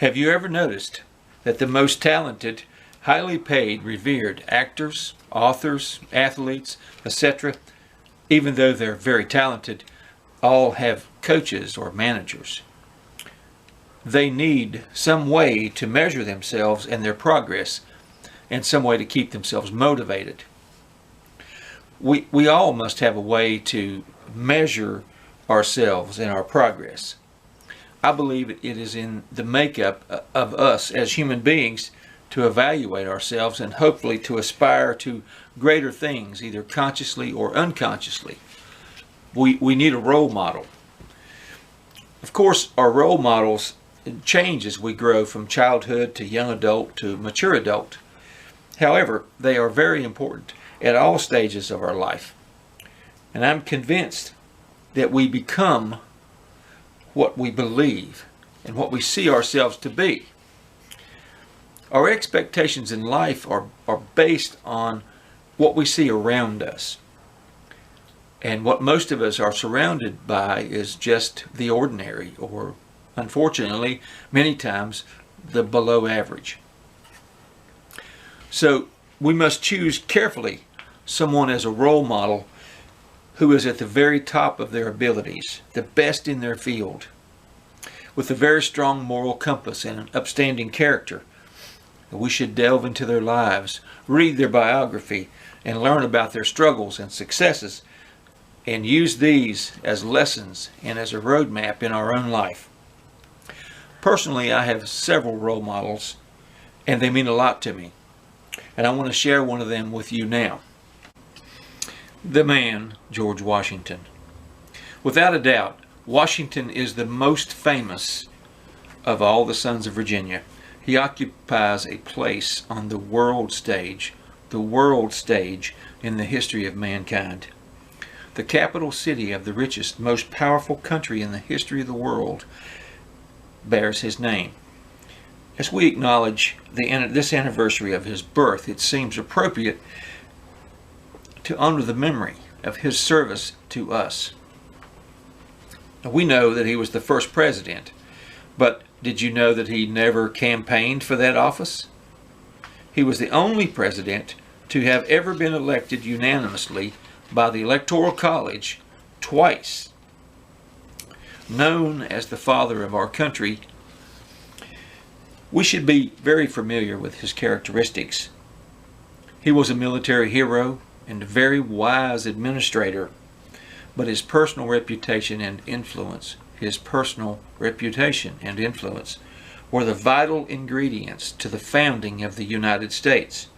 Have you ever noticed that the most talented, highly paid, revered actors, authors, athletes, etc., even though they're very talented, all have coaches or managers? They need some way to measure themselves and their progress, and some way to keep themselves motivated. We all must have a way to measure ourselves and our progress. I believe it is in the makeup of us as human beings to evaluate ourselves and hopefully to aspire to greater things, either consciously or unconsciously. We need a role model. Of course, our role models change as we grow from childhood to young adult to mature adult. However, they are very important at all stages of our life. And I'm convinced that we become what we believe and what we see ourselves to be. Our expectations in life are based on what we see around us. And what most of us are surrounded by is just the ordinary, or unfortunately, many times, the below average. So we must choose carefully someone as a role model who is at the very top of their abilities, the best in their field, with a very strong moral compass and an upstanding character. We should delve into their lives, read their biography, and learn about their struggles and successes, and use these as lessons and as a roadmap in our own life. Personally, I have several role models, and they mean a lot to me. And I want to share one of them with you now. The man, George Washington. Without a doubt, Washington is the most famous of all the sons of Virginia. He occupies a place on the world stage in the history of mankind. The capital city of the richest, most powerful country in the history of the world bears his name. As we acknowledge this anniversary of his birth, it seems appropriate to honor the memory of his service to us. Now, we know that he was the first president, but did you know that he never campaigned for that office? He was the only president to have ever been elected unanimously by the Electoral College twice. Known as the father of our country, we should be very familiar with his characteristics. He was a military hero and a very wise administrator, but his personal reputation and influence were the vital ingredients to the founding of the United States.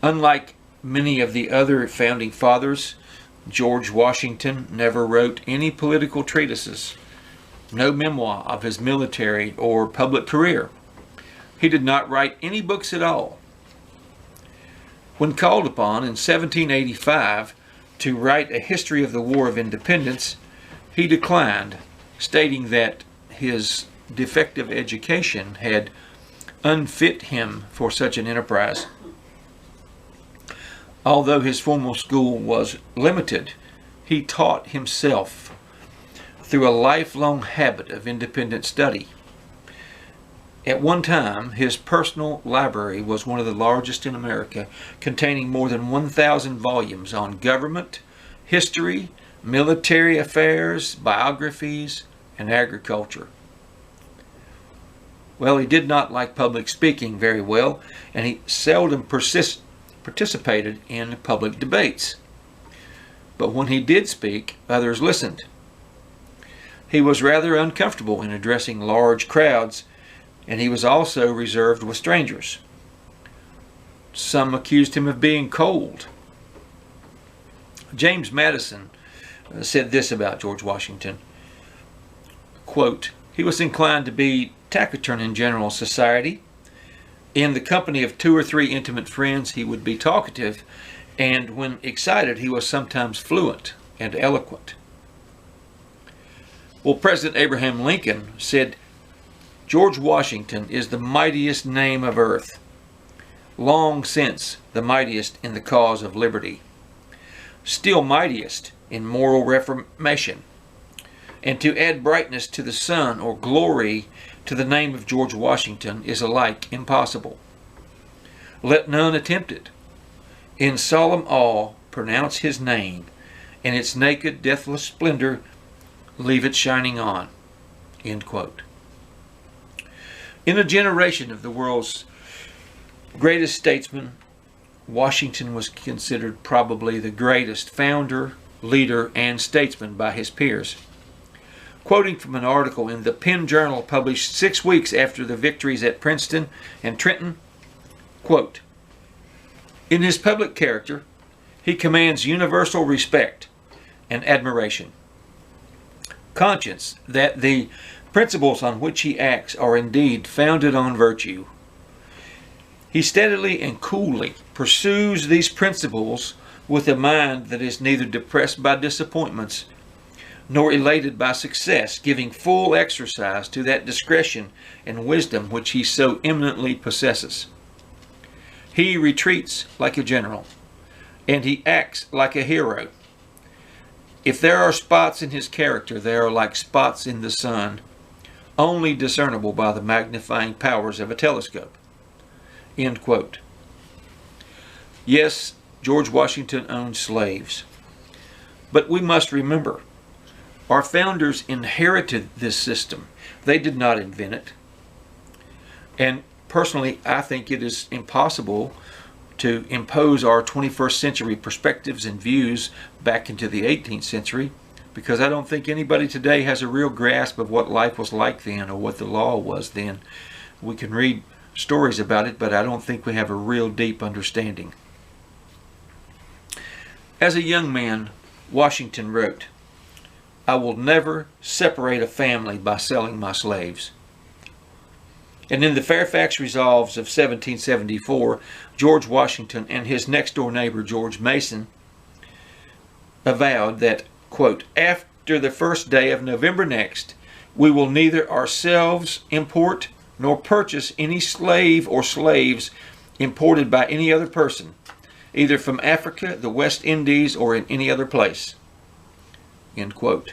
Unlike many of the other founding fathers, George Washington never wrote any political treatises, no memoir of his military or public career. He did not write any books at all. When called upon in 1785 to write a history of the War of Independence, he declined, stating that his defective education had unfit him for such an enterprise. Although his formal school was limited, he taught himself through a lifelong habit of independent study. At one time, his personal library was one of the largest in America, containing more than 1,000 volumes on government, history, military affairs, biographies, and agriculture. Well, he did not like public speaking very well, and he seldom participated in public debates. But when he did speak, others listened. He was rather uncomfortable in addressing large crowds, and he was also reserved with strangers. Some accused him of being cold. James Madison said this about George Washington, quote, "He was inclined to be taciturn in general society. In the company of 2 or 3 intimate friends, he would be talkative, and when excited, he was sometimes fluent and eloquent." Well, President Abraham Lincoln said, "George Washington is the mightiest name of earth, long since the mightiest in the cause of liberty, still mightiest in moral reformation, and to add brightness to the sun or glory to the name of George Washington is alike impossible. Let none attempt it. In solemn awe pronounce his name, and its naked, deathless splendor leave it shining on." End quote. In a generation of the world's greatest statesmen, Washington was considered probably the greatest founder, leader, and statesman by his peers. Quoting from an article in the Penn Journal published 6 weeks after the victories at Princeton and Trenton, quote, "In his public character, he commands universal respect and admiration. Conscious that the principles on which he acts are indeed founded on virtue, he steadily and coolly pursues these principles with a mind that is neither depressed by disappointments nor elated by success, giving full exercise to that discretion and wisdom which he so eminently possesses. He retreats like a general, and he acts like a hero. If there are spots in his character, they are like spots in the sun, only discernible by the magnifying powers of a telescope." End quote. Yes, George Washington owned slaves. But we must remember, our founders inherited this system. They did not invent it. And personally, I think it is impossible to impose our 21st century perspectives and views back into the 18th century, because I don't think anybody today has a real grasp of what life was like then or what the law was then. We can read stories about it, but I don't think we have a real deep understanding. As a young man, Washington wrote, "I will never separate a family by selling my slaves." And in the Fairfax Resolves of 1774, George Washington and his next-door neighbor, George Mason, avowed that, quote, "After the first day of November next, we will neither ourselves import nor purchase any slave or slaves imported by any other person, either from Africa, the West Indies, or in any other place." End quote.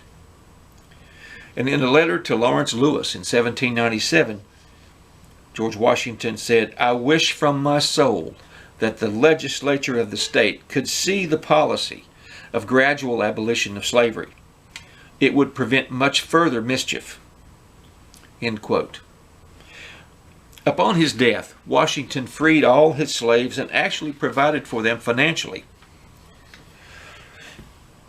And in a letter to Lawrence Lewis in 1797, George Washington said, "I wish from my soul that the legislature of the state could see the policy of gradual abolition of slavery. It would prevent much further mischief." End quote. Upon his death, Washington freed all his slaves and actually provided for them financially.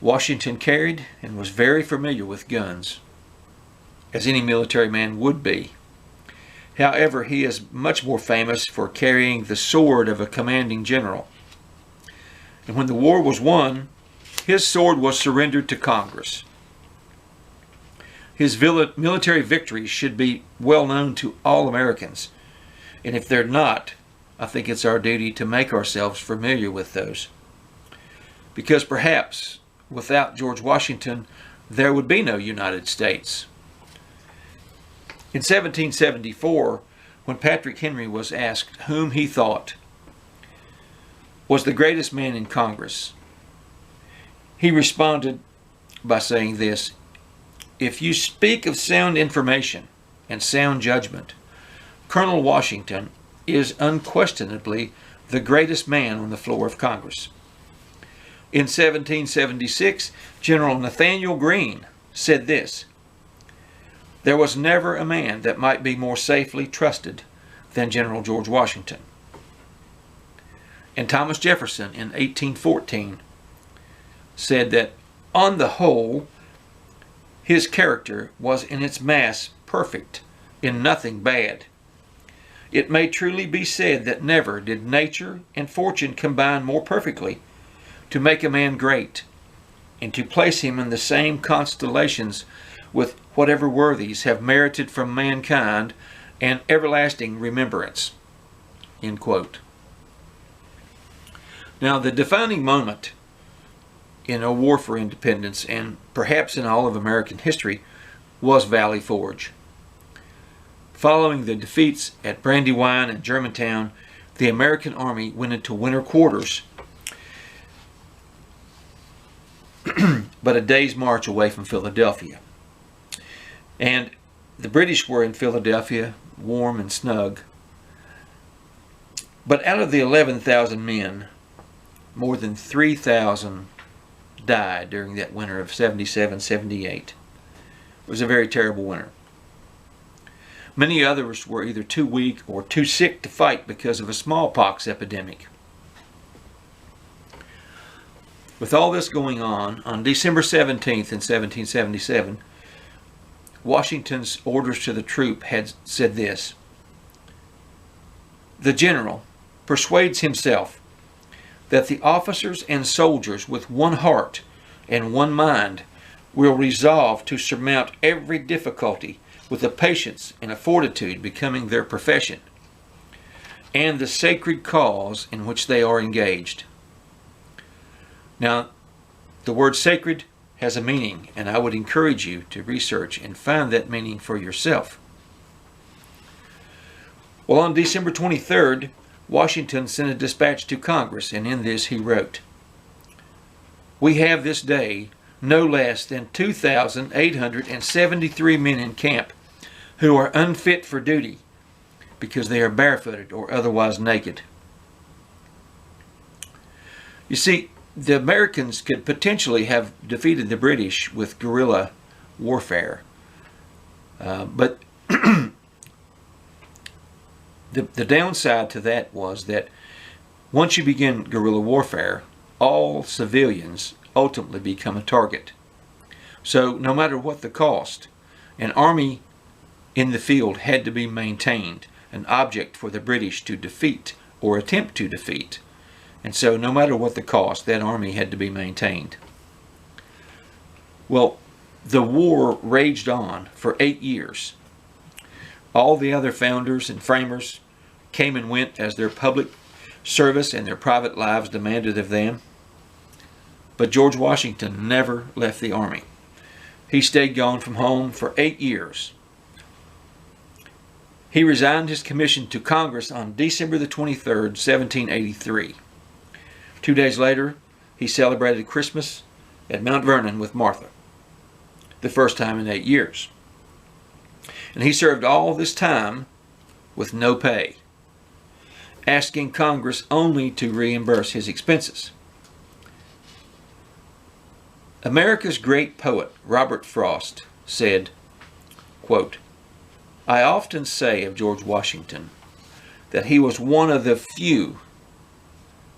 Washington carried and was very familiar with guns, as any military man would be. However, he is much more famous for carrying the sword of a commanding general. And when the war was won, his sword was surrendered to Congress. His military victories should be well known to all Americans. And if they're not, I think it's our duty to make ourselves familiar with those. Because perhaps without George Washington, there would be no United States. In 1774, when Patrick Henry was asked whom he thought was the greatest man in Congress, he responded by saying this: "If you speak of sound information and sound judgment, Colonel Washington is unquestionably the greatest man on the floor of Congress." In 1776, General Nathanael Greene said this: "There was never a man that might be more safely trusted than General George Washington." And Thomas Jefferson in 1814 said that, on the whole, his character was in its mass perfect, in nothing bad. It may truly be said that never did nature and fortune combine more perfectly to make a man great, and to place him in the same constellations with whatever worthies have merited from mankind an everlasting remembrance." End quote. Now, the defining moment in a war for independence, and perhaps in all of American history, was Valley Forge. Following the defeats at Brandywine and Germantown, the American army went into winter quarters, but a day's march away from Philadelphia. And the British were in Philadelphia, warm and snug. But out of the 11,000 men, more than 3,000 died during that winter of 77-78. It was a very terrible winter. Many others were either too weak or too sick to fight because of a smallpox epidemic. With all this going on December 17th in 1777, Washington's orders to the troop had said this: "The general persuades himself that the officers and soldiers with one heart and one mind will resolve to surmount every difficulty with a patience and a fortitude becoming their profession, and the sacred cause in which they are engaged." Now, the word sacred has a meaning, and I would encourage you to research and find that meaning for yourself. Well, on December 23rd, Washington sent a dispatch to Congress, and in this he wrote, "We have this day no less than 2,873 men in camp who are unfit for duty because they are barefooted or otherwise naked." You see, the Americans could potentially have defeated the British with guerrilla warfare, but the downside to that was that once you begin guerrilla warfare, all civilians ultimately become a target. So no matter what the cost, an army in the field had to be maintained, an object for the British to defeat or attempt to defeat. And so no matter what the cost, that army had to be maintained. Well, the war raged on for 8 years. All the other founders and framers came and went as their public service and their private lives demanded of them. But George Washington never left the army. He stayed gone from home for 8 years. He resigned his commission to Congress on December the 23rd, 1783. 2 days later, he celebrated Christmas at Mount Vernon with Martha, the first time in 8 years. And he served all this time with no pay, asking Congress only to reimburse his expenses. America's great poet, Robert Frost, said, quote, "I often say of George Washington that he was one of the few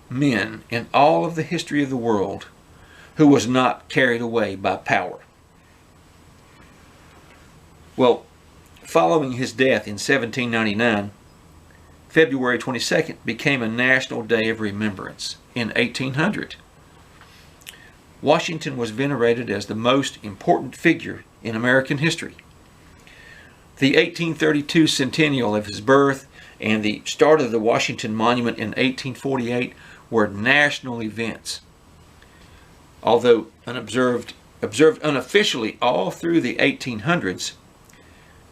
men in all of the history of the world who was not carried away by power." Well, following his death in 1799, February 22nd became a national day of remembrance. In 1800, Washington was venerated as the most important figure in American history. The 1832 centennial of his birth and the start of the Washington Monument in 1848 were national events. Although observed unofficially all through the 1800s,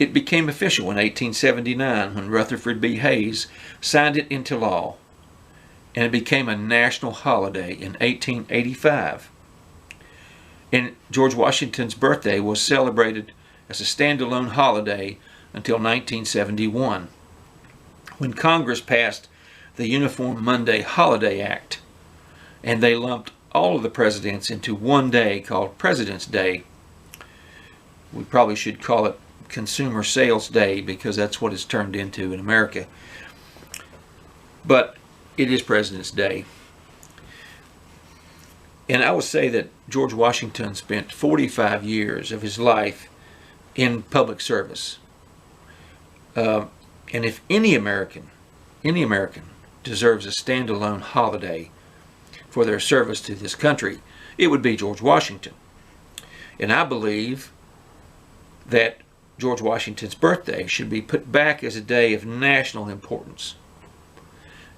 it became official in 1879 when Rutherford B. Hayes signed it into law, and it became a national holiday in 1885. And George Washington's birthday was celebrated as a standalone holiday until 1971, when Congress passed the Uniform Monday Holiday Act, and they lumped all of the presidents into one day called President's Day. We probably should call it Consumer Sales Day because that's what it's turned into in America. But it is President's Day. And I would say that George Washington spent 45 years of his life in public service. And if any American deserves a standalone holiday for their service to this country, it would be George Washington. And I believe that George Washington's birthday should be put back as a day of national importance.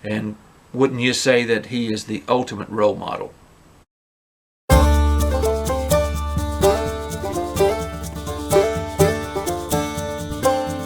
And wouldn't you say that he is the ultimate role model?